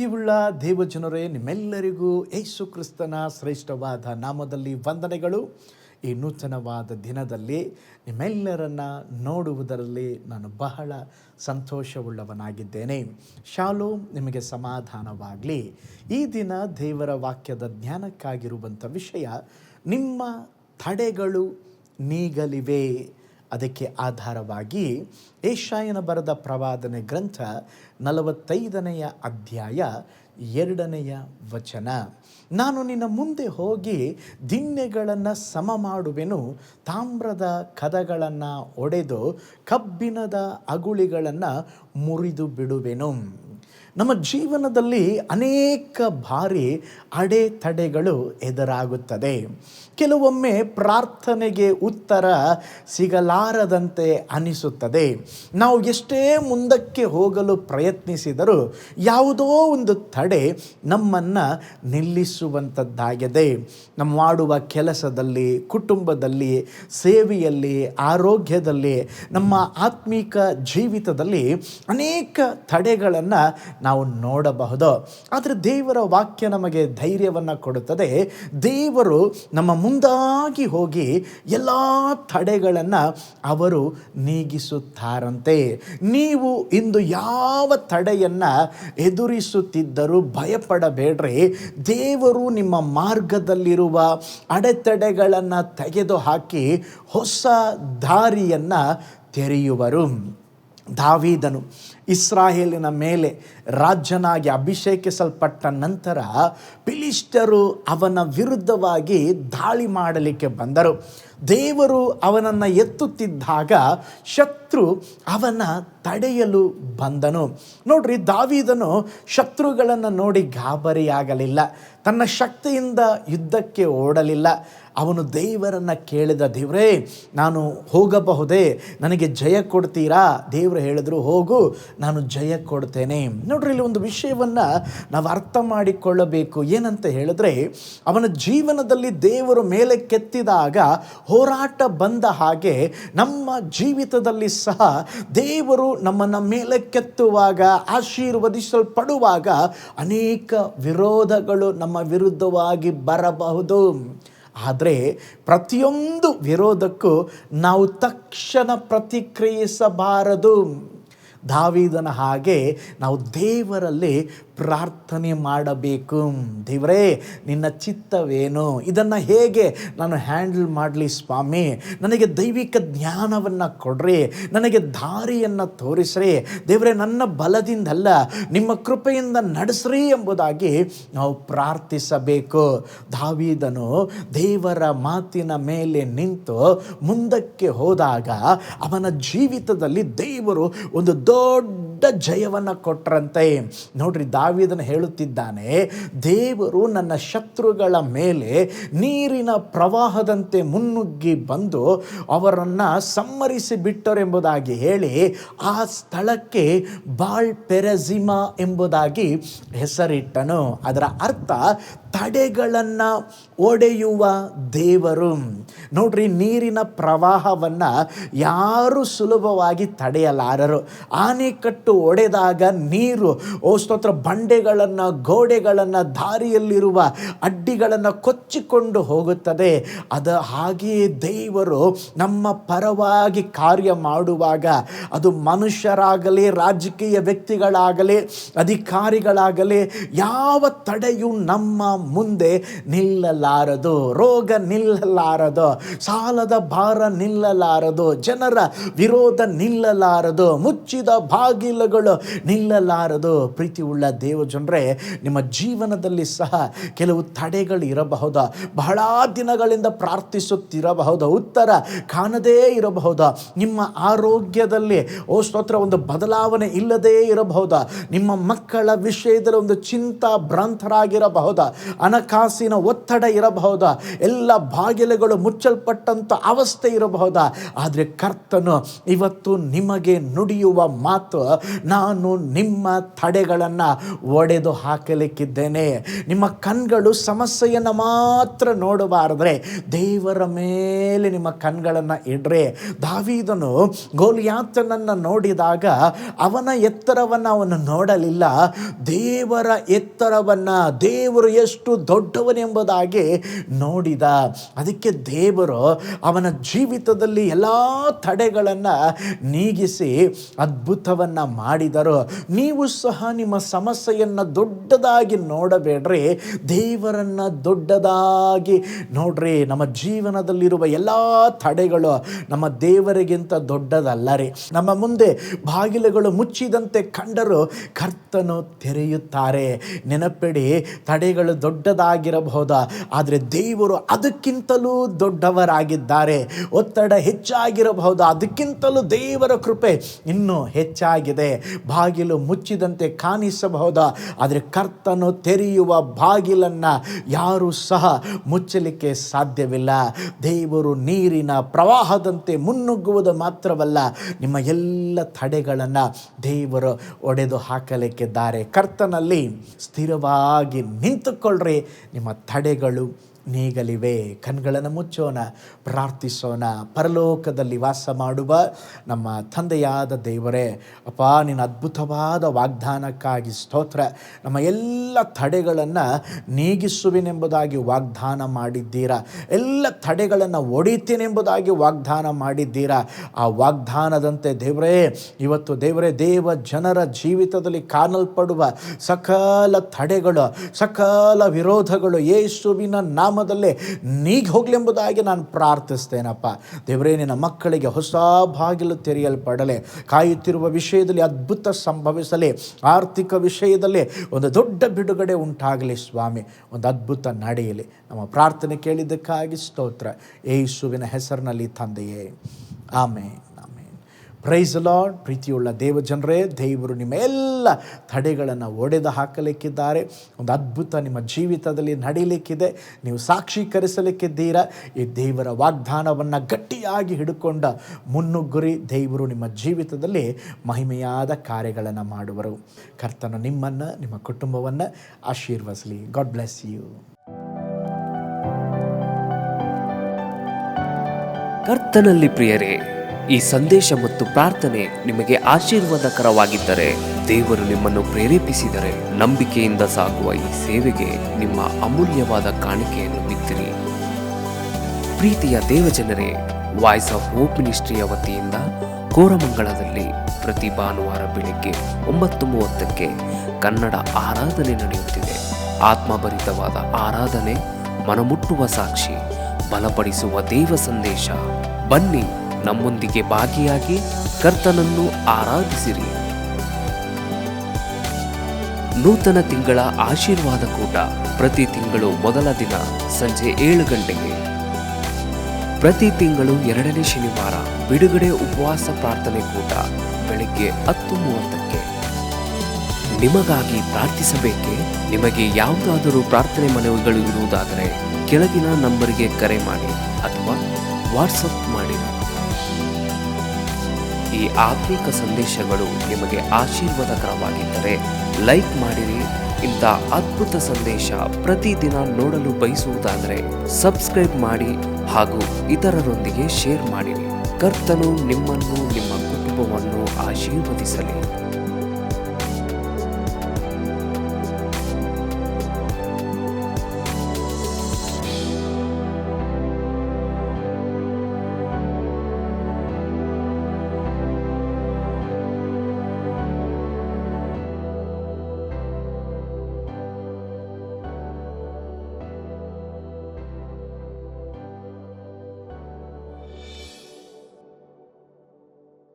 ಪ್ರೀತಿಯುಳ್ಳ ದೇವಜನರೇ, ನಿಮ್ಮೆಲ್ಲರಿಗೂ ಯೇಸು ಕ್ರಿಸ್ತನ ಶ್ರೇಷ್ಠವಾದ ನಾಮದಲ್ಲಿ ವಂದನೆಗಳು. ಈ ನೂತನವಾದ ದಿನದಲ್ಲಿ ನಿಮ್ಮೆಲ್ಲರನ್ನ ನೋಡುವುದರಲ್ಲಿ ನಾನು ಬಹಳ ಸಂತೋಷವುಳ್ಳವನಾಗಿದ್ದೇನೆ. ಶಾಲೋಮ್, ನಿಮಗೆ ಸಮಾಧಾನವಾಗಲಿ. ಈ ದಿನ ದೇವರ ವಾಕ್ಯದ ಜ್ಞಾನಕ್ಕಾಗಿರುವಂಥ ವಿಷಯ, ನಿಮ್ಮ ತಡೆಗಳು ನೀಗಲಿವೆ. ಅದಕ್ಕೆ ಆಧಾರವಾಗಿ ಯೆಶಾಯನ ಬರೆದ ಪ್ರವಾದನೆ ಗ್ರಂಥ 45ನೇ ಅಧ್ಯಾಯ 2ನೇ ವಚನ. ನಾನು ನಿನ್ನ ಮುಂದೆ ಹೋಗಿ ದಿಣ್ಣೆಗಳನ್ನು ಸಮ ಮಾಡುವೆನು, ತಾಮ್ರದ ಕದಗಳನ್ನು ಒಡೆದು ಕಬ್ಬಿಣದ ಅಗುಳಿಗಳನ್ನು ಮುರಿದು ಬಿಡುವೆನು. ನಮ್ಮ ಜೀವನದಲ್ಲಿ ಅನೇಕ ಬಾರಿ ಅಡೆತಡೆಗಳು ಎದುರಾಗುತ್ತದೆ. ಕೆಲವೊಮ್ಮೆ ಪ್ರಾರ್ಥನೆಗೆ ಉತ್ತರ ಸಿಗಲಾರದಂತೆ ಅನಿಸುತ್ತದೆ. ನಾವು ಎಷ್ಟೇ ಮುಂದಕ್ಕೆ ಹೋಗಲು ಪ್ರಯತ್ನಿಸಿದರೂ ಯಾವುದೋ ಒಂದು ತಡೆ ನಮ್ಮನ್ನು ನಿಲ್ಲಿಸುವಂಥದ್ದಾಗಿದೆ. ನಮ್ಮ ಮಾಡುವ ಕೆಲಸದಲ್ಲಿ, ಕುಟುಂಬದಲ್ಲಿ, ಸೇವೆಯಲ್ಲಿ, ಆರೋಗ್ಯದಲ್ಲಿ, ನಮ್ಮ ಆತ್ಮಿಕ ಜೀವಿತದಲ್ಲಿ ಅನೇಕ ತಡೆಗಳನ್ನು ನಾವು ನೋಡಬಹುದು. ಆದರೆ ದೇವರ ವಾಕ್ಯ ನಮಗೆ ಧೈರ್ಯವನ್ನು ಕೊಡುತ್ತದೆ. ದೇವರು ನಮ್ಮ ಮುಂದಾಗಿ ಹೋಗಿ ಎಲ್ಲ ತಡೆಗಳನ್ನು ಅವರು ನೀಗಿಸುತ್ತಾರಂತೆ. ನೀವು ಇಂದು ಯಾವ ತಡೆಯನ್ನು ಎದುರಿಸುತ್ತಿದ್ದರೂ ಭಯಪಡಬೇಡ್ರಿ. ದೇವರು ನಿಮ್ಮ ಮಾರ್ಗದಲ್ಲಿರುವ ಅಡೆತಡೆಗಳನ್ನು ತೆಗೆದುಹಾಕಿ ಹೊಸ ದಾರಿಯನ್ನು ತೆರೆಯುವರು. ದಾವೀದನು ಇಸ್ರಾಯೇಲಿನ ಮೇಲೆ ರಾಜನಾಗಿ ಅಭಿಷೇಕಿಸಲ್ಪಟ್ಟ ನಂತರ ಫಿಲಿಷ್ಟಿಯರು ಅವನ ವಿರುದ್ಧವಾಗಿ ದಾಳಿ ಮಾಡಲಿಕ್ಕೆ ಬಂದರು. ದೇವರು ಅವನನ್ನು ಎತ್ತುತ್ತಿದ್ದಾಗ ಶತ್ರು ಅವನ ತಡೆಯಲು ಬಂದನು. ನೋಡ್ರಿ, ದಾವೀದನು ಶತ್ರುಗಳನ್ನು ನೋಡಿ ಗಾಬರಿಯಾಗಲಿಲ್ಲ. ತನ್ನ ಶಕ್ತಿಯಿಂದ ಯುದ್ಧಕ್ಕೆ ಓಡಲಿಲ್ಲ. ಅವನು ದೇವರನ್ನು ಕೇಳಿದ, ದೇವರೇ, ನಾನು ಹೋಗಬಹುದೇ? ನನಗೆ ಜಯ ಕೊಡ್ತೀರಾ? ದೇವರು ಹೇಳಿದ್ರು, ಹೋಗು, ನಾನು ಜಯ ಕೊಡ್ತೇನೆ. ನೋಡ್ರಿ, ಇಲ್ಲಿ ಒಂದು ವಿಷಯವನ್ನು ನಾವು ಅರ್ಥ ಮಾಡಿಕೊಳ್ಳಬೇಕು. ಏನಂತ ಹೇಳಿದ್ರೆ, ಅವನ ಜೀವನದಲ್ಲಿ ದೇವರು ಮೇಲೆ ಕೆತ್ತಿದಾಗ ಹೋರಾಟ ಬಂದ ಹಾಗೆ ನಮ್ಮ ಜೀವಿತದಲ್ಲಿ ಸಹ ದೇವರು ನಮ್ಮನ್ನು ಮೇಲೆ ಕೆತ್ತುವಾಗ, ಆಶೀರ್ವದಿಸಲ್ಪಡುವಾಗ ಅನೇಕ ವಿರೋಧಗಳು ನಮ್ಮ ವಿರುದ್ಧವಾಗಿ ಬರಬಹುದು. ಆದರೆ ಪ್ರತಿಯೊಂದು ವಿರೋಧಕ್ಕೂ ನಾವು ತಕ್ಷಣ ಪ್ರತಿಕ್ರಿಯಿಸಬಾರದು. ದಾವೀದನ ಹಾಗೆ ನಾವು ದೇವರಲ್ಲಿ ಪ್ರಾರ್ಥನೆ ಮಾಡಬೇಕು. ದೇವರೇ, ನಿನ್ನ ಚಿತ್ತವೇನು? ಇದನ್ನು ಹೇಗೆ ನಾನು ಹ್ಯಾಂಡಲ್ ಮಾಡಲಿ ಸ್ವಾಮಿ? ನನಗೆ ದೈವಿಕ ಜ್ಞಾನವನ್ನು ಕೊಡ್ರಿ, ನನಗೆ ದಾರಿಯನ್ನು ತೋರಿಸ್ರಿ. ದೇವರೇ, ನನ್ನ ಬಲದಿಂದಲ್ಲ, ನಿಮ್ಮ ಕೃಪೆಯಿಂದ ನಡೆಸ್ರಿ ಎಂಬುದಾಗಿ ನಾವು ಪ್ರಾರ್ಥಿಸಬೇಕು. ದಾವೀದನು ದೇವರ ಮಾತಿನ ಮೇಲೆ ನಿಂತು ಮುಂದಕ್ಕೆ ಹೋದಾಗ ಅವನ ಜೀವಿತದಲ್ಲಿ ದೇವರು ಒಂದು ದೊಡ್ಡ ಜಯವನ್ನು ಕೊಟ್ಟರಂತೆ. ನೋಡ್ರಿ, ದಾವೀದನು ಹೇಳುತ್ತಿದ್ದಾನೆ, ದೇವರು ನನ್ನ ಶತ್ರುಗಳ ಮೇಲೆ ನೀರಿನ ಪ್ರವಾಹದಂತೆ ಮುನ್ನುಗ್ಗಿ ಬಂದು ಅವರನ್ನು ಸಂಹರಿಸಿ ಬಿಟ್ಟರೆಂಬುದಾಗಿ ಹೇಳಿ ಆ ಸ್ಥಳಕ್ಕೆ ಬಾಳ್ ಪೆರಜಿಮಾ ಎಂಬುದಾಗಿ ಹೆಸರಿಟ್ಟನು. ಅದರ ಅರ್ಥ ತಡೆಗಳನ್ನು ಒಡೆಯುವ ದೇವರು. ನೋಡ್ರಿ, ನೀರಿನ ಪ್ರವಾಹವನ್ನು ಯಾರು ಸುಲಭವಾಗಿ ತಡೆಯಲಾರರು. ಆನೆಕಟ್ಟು ಒಡೆದಾಗ ನೀರು ಸ್ತೋತ್ರ ಬಂಡೆಗಳನ್ನು, ಗೋಡೆಗಳನ್ನು, ದಾರಿಯಲ್ಲಿರುವ ಅಡ್ಡಿಗಳನ್ನು ಕೊಚ್ಚಿಕೊಂಡು ಹೋಗುತ್ತದೆ. ಹಾಗೆಯೇ ದೇವರು ನಮ್ಮ ಪರವಾಗಿ ಕಾರ್ಯ ಮಾಡುವಾಗ, ಅದು ಮನುಷ್ಯರಾಗಲಿ, ರಾಜಕೀಯ ವ್ಯಕ್ತಿಗಳಾಗಲಿ, ಅಧಿಕಾರಿಗಳಾಗಲಿ, ಯಾವ ತಡೆಯು ನಮ್ಮ ಮುಂದೆ ನಿಲ್ಲಲಾರದು. ರೋಗ ನಿಲ್ಲಲಾರದು, ಸಾಲದ ಭಾರ ನಿಲ್ಲಲಾರದು, ಜನರ ವಿರೋಧ ನಿಲ್ಲಲಾರದು, ಮುಚ್ಚಿದ ಬಾಗಿಲುಗಳು ನಿಲ್ಲಲಾರದು. ಪ್ರೀತಿ ಉಳ್ಳ ದೇವಜನರೇ, ನಿಮ್ಮ ಜೀವನದಲ್ಲಿ ಸಹ ಕೆಲವು ತಡೆಗಳು ಇರಬಹುದು. ಬಹಳ ದಿನಗಳಿಂದ ಪ್ರಾರ್ಥಿಸುತ್ತಿರಬಹುದು, ಉತ್ತರ ಕಾಣದೇ ಇರಬಹುದು. ನಿಮ್ಮ ಆರೋಗ್ಯದಲ್ಲಿ ಸ್ತೋತ್ರ ಒಂದು ಬದಲಾವಣೆ ಇಲ್ಲದೇ ಇರಬಹುದು. ನಿಮ್ಮ ಮಕ್ಕಳ ವಿಷಯದಲ್ಲಿ ಒಂದು ಚಿಂತಾ ಭ್ರಾಂತರಾಗಿರಬಹುದು. ಹಣಕಾಸಿನ ಒತ್ತಡ ಇರಬಹುದಾ, ಎಲ್ಲ ಬಾಗಿಲುಗಳು ಮುಚ್ಚಲ್ಪಟ್ಟಂಥ ಅವಸ್ಥೆ ಇರಬಹುದಾ, ಆದರೆ ಕರ್ತನು ಇವತ್ತು ನಿಮಗೆ ನುಡಿಯುವ ಮಾತು, ನಾನು ನಿಮ್ಮ ತಡೆಗಳನ್ನು ಒಡೆದು ಹಾಕಲಿಕ್ಕಿದ್ದೇನೆ. ನಿಮ್ಮ ಕಣ್ಗಳು ಸಮಸ್ಯೆಯನ್ನು ಮಾತ್ರ ನೋಡಬಾರದ್ರೆ ದೇವರ ಮೇಲೆ ನಿಮ್ಮ ಕಣ್ಗಳನ್ನು ಇಡ್ರೆ. ದಾವೀದನು ಗೋಲಿಯಾತನನ್ನು ನೋಡಿದಾಗ ಅವನ ಎತ್ತರವನ್ನು ಅವನು ನೋಡಲಿಲ್ಲ, ದೇವರ ಎತ್ತರವನ್ನು, ದೇವರು ಎಷ್ಟು ದೊಡ್ಡವನೆಂಬುದಾಗಿ ನೋಡಿದ. ಅದಕ್ಕೆ ದೇವರು ಅವನ ಜೀವಿತದಲ್ಲಿ ಎಲ್ಲ ತಡೆಗಳನ್ನು ನೀಗಿಸಿ ಅದ್ಭುತವನ್ನು ಮಾಡಿದರು. ನೀವು ಸಹ ನಿಮ್ಮ ಸಮಸ್ಯೆಯನ್ನು ದೊಡ್ಡದಾಗಿ ನೋಡಬೇಡ್ರಿ, ದೇವರನ್ನು ದೊಡ್ಡದಾಗಿ ನೋಡ್ರಿ. ನಮ್ಮ ಜೀವನದಲ್ಲಿರುವ ಎಲ್ಲ ತಡೆಗಳು ನಮ್ಮ ದೇವರಿಗಿಂತ ದೊಡ್ಡದಲ್ಲ ರೀ. ನಮ್ಮ ಮುಂದೆ ಬಾಗಿಲುಗಳು ಮುಚ್ಚಿದಂತೆ ಕಂಡರೂ ಕರ್ತನು ತೆರೆಯುತ್ತಾರೆ. ನೆನಪಿಡಿ, ತಡೆಗಳು ದೊಡ್ಡದಾಗಿರಬಹುದು, ಆದರೆ ದೇವರು ಅದಕ್ಕಿಂತಲೂ ದೊಡ್ಡವರಾಗಿದ್ದಾರೆ. ಒತ್ತಡ ಹೆಚ್ಚಾಗಿರಬಹುದು, ಅದಕ್ಕಿಂತಲೂ ದೇವರ ಕೃಪೆ ಇನ್ನೂ ಹೆಚ್ಚಾಗಿದೆ. ಬಾಗಿಲು ಮುಚ್ಚಿದಂತೆ ಕಾಣಿಸಬಹುದು, ಆದರೆ ಕರ್ತನು ತೆರೆಯುವ ಬಾಗಿಲನ್ನು ಯಾರೂ ಸಹ ಮುಚ್ಚಲಿಕ್ಕೆ ಸಾಧ್ಯವಿಲ್ಲ. ದೇವರು ನೀರಿನ ಪ್ರವಾಹದಂತೆ ಮುನ್ನುಗ್ಗುವುದು ಮಾತ್ರವಲ್ಲ, ನಿಮ್ಮ ಎಲ್ಲ ತಡೆಗಳನ್ನು ದೇವರು ಒಡೆದು ಹಾಕಲಿಕ್ಕಿದ್ದಾರೆ. ಕರ್ತನಲ್ಲಿ ಸ್ಥಿರವಾಗಿ ನಿಂತುಕೊಳ್ಳ್ರಿ, ನಿಮ್ಮ ತಡೆಗಳು ನೀಗಲಿವೆ. ಕಣ್ಗಳನ್ನು ಮುಚ್ಚೋಣ, ಪ್ರಾರ್ಥಿಸೋಣ. ಪರಲೋಕದಲ್ಲಿ ವಾಸ ಮಾಡುವ ನಮ್ಮ ತಂದೆಯಾದ ದೇವರೇ, ಅಪ್ಪ, ನಿನ್ನ ಅದ್ಭುತವಾದ ವಾಗ್ದಾನಕ್ಕಾಗಿ ಸ್ತೋತ್ರ. ನಮ್ಮ ಎಲ್ಲ ತಡೆಗಳನ್ನು ನೀಗಿಸುವೆನೆಂಬುದಾಗಿ ವಾಗ್ದಾನ ಮಾಡಿದ್ದೀರಾ, ಎಲ್ಲ ತಡೆಗಳನ್ನು ಒಡಿತೇನೆಂಬುದಾಗಿ ವಾಗ್ದಾನ ಮಾಡಿದ್ದೀರಾ. ಆ ವಾಗ್ದಾನದಂತೆ ದೇವರೇ, ಇವತ್ತು ದೇವರೇ, ದೇವ ಜನರ ಜೀವಿತದಲ್ಲಿ ಕಾಣಲ್ಪಡುವ ಸಕಲ ತಡೆಗಳು, ಸಕಲ ವಿರೋಧಗಳು ಯೇಸುವಿನ ನಾಮದಲ್ಲೇ ನೀಗಿ ಹೋಗ್ಲೆಂಬುದಾಗಿ ನಾನು ಪ್ರಾರ್ಥಿಸ್ತೇನಪ್ಪ. ದೇವರೇ, ನಿನ್ನ ಮಕ್ಕಳಿಗೆ ಹೊಸ ಬಾಗಿಲು ತೆರೆಯಲ್ಪಡಲೆ, ಕಾಯುತ್ತಿರುವ ವಿಷಯದಲ್ಲಿ ಅದ್ಭುತ ಸಂಭವಿಸಲಿ, ಆರ್ಥಿಕ ವಿಷಯದಲ್ಲಿ ಒಂದು ದೊಡ್ಡ ಬಿಡುಗಡೆ ಉಂಟಾಗಲಿ ಸ್ವಾಮಿ, ಒಂದು ಅದ್ಭುತ ನಡೆಯಲಿ. ನಮ್ಮ ಪ್ರಾರ್ಥನೆ ಕೇಳಿದ್ದಕ್ಕಾಗಿ ಸ್ತೋತ್ರ, ಯೇಸುವಿನ ಹೆಸರಿನಲ್ಲಿ ತಂದೆಯೇ, ಆಮೇನ್. Price lord. ಪ್ರೀತಿಯುಳ್ಳ ದೇವಜನರೇ, ದೇವರು ನಿಮ್ಮ ಎಲ್ಲ ತಡೆಗಳನ್ನು ಒಡೆದು ಹಾಕಲಿಕ್ಕಿದ್ದಾರೆ. ಒಂದು ಅದ್ಭುತ ನಿಮ್ಮ ಜೀವಿತದಲ್ಲಿ ನಡೀಲಿಕ್ಕಿದೆ. ನೀವು ಸಾಕ್ಷೀಕರಿಸಲಿಕ್ಕಿದ್ದೀರಾ. ಈ ದೇವರ ವಾಗ್ದಾನವನ್ನು ಗಟ್ಟಿಯಾಗಿ ಹಿಡ್ಕೊಂಡ ಮುನ್ನುಗ್ಗುರಿ. ದೇವರು ನಿಮ್ಮ ಜೀವಿತದಲ್ಲಿ ಮಹಿಮೆಯಾದ ಕಾರ್ಯಗಳನ್ನು ಮಾಡುವರು. ಕರ್ತನು ನಿಮ್ಮನ್ನು, ನಿಮ್ಮ ಕುಟುಂಬವನ್ನು ಆಶೀರ್ವದಿಸಲಿ. God bless you. ಕರ್ತನಲ್ಲಿ ಪ್ರಿಯರೇ, ಈ ಸಂದೇಶ ಮತ್ತು ಪ್ರಾರ್ಥನೆ ನಿಮಗೆ ಆಶೀರ್ವಾದಕರವಾಗಿದ್ದರೆ, ದೇವರು ನಿಮ್ಮನ್ನು ಪ್ರೇರೇಪಿಸಿದರೆ, ನಂಬಿಕೆಯಿಂದ ಸಾಗುವ ಈ ಸೇವೆಗೆ ನಿಮ್ಮ ಅಮೂಲ್ಯವಾದ ಕಾಣಿಕೆಯನ್ನು ಬಿತ್ತಿರಿ. ಪ್ರೀತಿಯ ದೇವಜನರೇ, ವಾಯ್ಸ್ ಆಫ್ ಹೋಪ್ ಮಿನಿಸ್ಟ್ರಿಯ ವತಿಯಿಂದ ಕೋರಮಂಗಲದಲ್ಲಿ ಪ್ರತಿ ಭಾನುವಾರ ಬೆಳಿಗ್ಗೆ 9:30ಕ್ಕೆ ಕನ್ನಡ ಆರಾಧನೆ ನಡೆಯುತ್ತಿದೆ. ಆತ್ಮಭರಿತವಾದ ಆರಾಧನೆ, ಮನಮುಟ್ಟುವ ಸಾಕ್ಷಿ, ಬಲಪಡಿಸುವ ದೇವ ಸಂದೇಶ. ಬನ್ನಿ, ನಮ್ಮೊಂದಿಗೆ ಭಾಗಿಯಾಗಿ ಕರ್ತನನ್ನು ಆರಾಧಿಸಿರಿ. ನೂತನ ತಿಂಗಳ ಆಶೀರ್ವಾದ ಕೂಟ ಪ್ರತಿ ತಿಂಗಳು ಮೊದಲ ದಿನ ಸಂಜೆ 7 ಗಂಟೆಗೆ. ಪ್ರತಿ ತಿಂಗಳು 2ನೇ ಶನಿವಾರ ಬಿಡುಗಡೆ ಉಪವಾಸ ಪ್ರಾರ್ಥನೆ ಕೂಟ ಬೆಳಿಗ್ಗೆ 10:30ಕ್ಕೆ. ನಿಮಗಾಗಿ ಪ್ರಾರ್ಥಿಸಬೇಕೆ? ನಿಮಗೆ ಯಾವುದಾದರೂ ಪ್ರಾರ್ಥನೆ ಮನವಿಗಳು ಇರುವುದಾದರೆ ಕೆಳಗಿನ ನಂಬರಿಗೆ ಕರೆ ಮಾಡಿ ಅಥವಾ ವಾಟ್ಸಪ್ ಮಾಡಿ. ಈ ಆತ್ಮಿಕ ಸಂದೇಶಗಳು ನಿಮಗೆ ಆಶೀರ್ವಾದಕರವಾಗಿದ್ದರೆ ಲೈಕ್ ಮಾಡಿರಿ. ಇಂಥ ಅದ್ಭುತ ಸಂದೇಶ ಪ್ರತಿದಿನ ನೋಡಲು ಬಯಸುವುದಾದರೆ ಸಬ್ಸ್ಕ್ರೈಬ್ ಮಾಡಿ ಹಾಗೂ ಇತರರೊಂದಿಗೆ ಶೇರ್ ಮಾಡಿರಿ. ಕರ್ತನು ನಿಮ್ಮನ್ನು, ನಿಮ್ಮ ಕುಟುಂಬವನ್ನು ಆಶೀರ್ವದಿಸಲಿ.